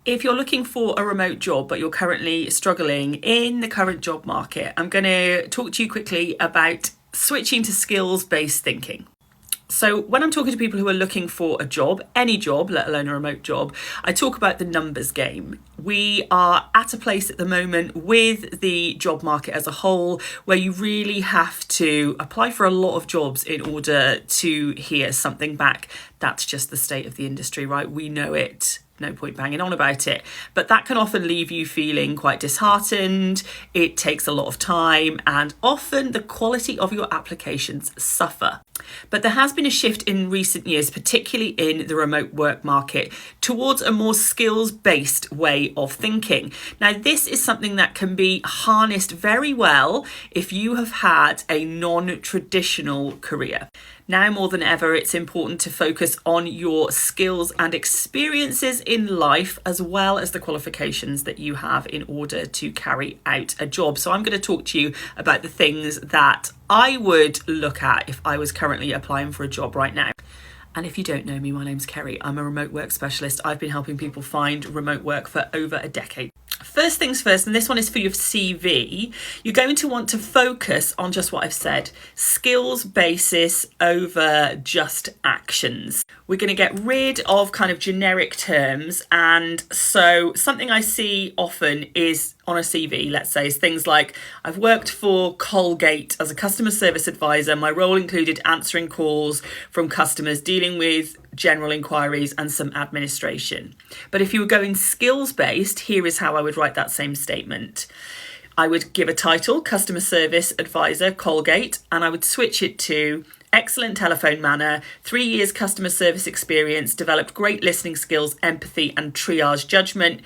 If you're looking for a remote job, but you're currently struggling in the current job market, I'm going to talk to you quickly about switching to skills-based thinking. So when I'm talking to people who are looking for a job, any job, let alone a remote job, I talk about the numbers game. We are at a place at the moment with the job market as a whole where you really have to apply for a lot of jobs in order to hear something back. That's just the state of the industry, right? We know it. No point banging on about it. But that can often leave you feeling quite disheartened. It takes a lot of time and often the quality of your applications suffer. But there has been a shift in recent years, particularly in the remote work market, towards a more skills-based way of thinking. Now, this is something that can be harnessed very well if you have had a non-traditional career. Now more than ever, it's important to focus on your skills and experiences in life, as well as the qualifications that you have in order to carry out a job. So I'm going to talk to you about the things that I would look at if I was currently applying for a job right now. And if you don't know me, my name's Kerry. I'm a remote work specialist. I've been helping people find remote work for over a decade. First things first, and this one is for your CV, you're going to want to focus on just what I've said, skills basis over just actions. We're going to get rid of kind of generic terms. And so something I see often is on a CV, let's say, is things like, I've worked for Colgate as a customer service advisor. My role included answering calls from customers, dealing with general inquiries and some administration. But if you were going skills-based, here is how I would write that same statement. I would give a title, customer service advisor, Colgate, and I would switch it to excellent telephone manner, 3 years customer service experience, developed great listening skills, empathy and triage judgment,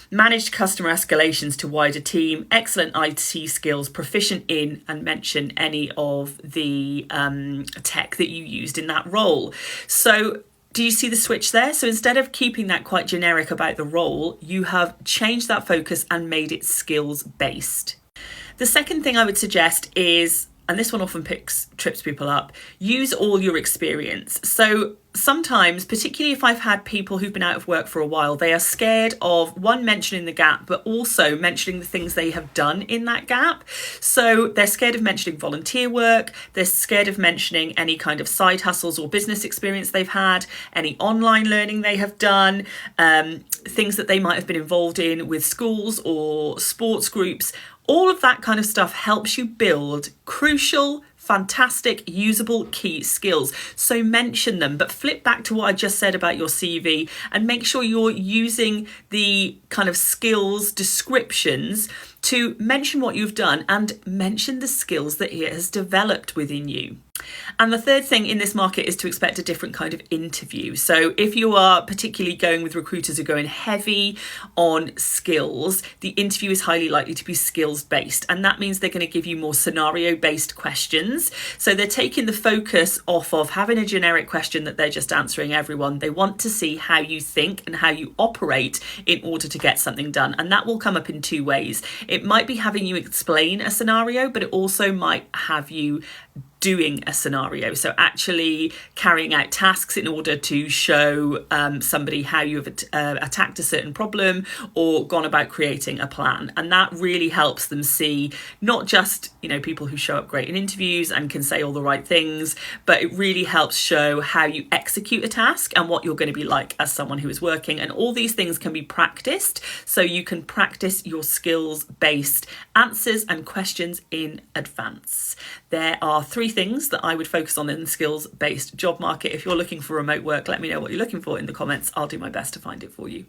managed customer escalations to wider team, excellent IT skills, proficient in, and mention any of the tech that you used in that role. So do you see the switch there? So instead of keeping that quite generic about the role, you have changed that focus and made it skills-based. The second thing I would suggest is, and this one often trips people up, use all your experience. So sometimes, particularly if I've had people who've been out of work for a while, they are scared of, one, mentioning the gap, but also mentioning the things they have done in that gap. So they're scared of mentioning volunteer work, they're scared of mentioning any kind of side hustles or business experience they've had, any online learning they have done, things that they might have been involved in with schools or sports groups. All of that kind of stuff helps you build crucial, fantastic, usable key skills. So mention them, but flip back to what I just said about your CV and make sure you're using the kind of skills descriptions to mention what you've done and mention the skills that it has developed within you. And the third thing in this market is to expect a different kind of interview. So if you are particularly going with recruiters who are going heavy on skills, the interview is highly likely to be skills based. And that means they're going to give you more scenario based questions. So they're taking the focus off of having a generic question that they're just answering everyone. They want to see how you think and how you operate in order to get something done. And that will come up in two ways. It might be having you explain a scenario, but it also might have you doing a scenario. So actually carrying out tasks in order to show somebody how you've attacked a certain problem or gone about creating a plan. And that really helps them see not just, people who show up great in interviews and can say all the right things, but it really helps show how you execute a task and what you're going to be like as someone who is working. And all these things can be practiced. So you can practice your skills-based answers and questions in advance. There are three things that I would focus on in the skills-based job market. If you're looking for remote work, let me know what you're looking for in the comments. I'll do my best to find it for you.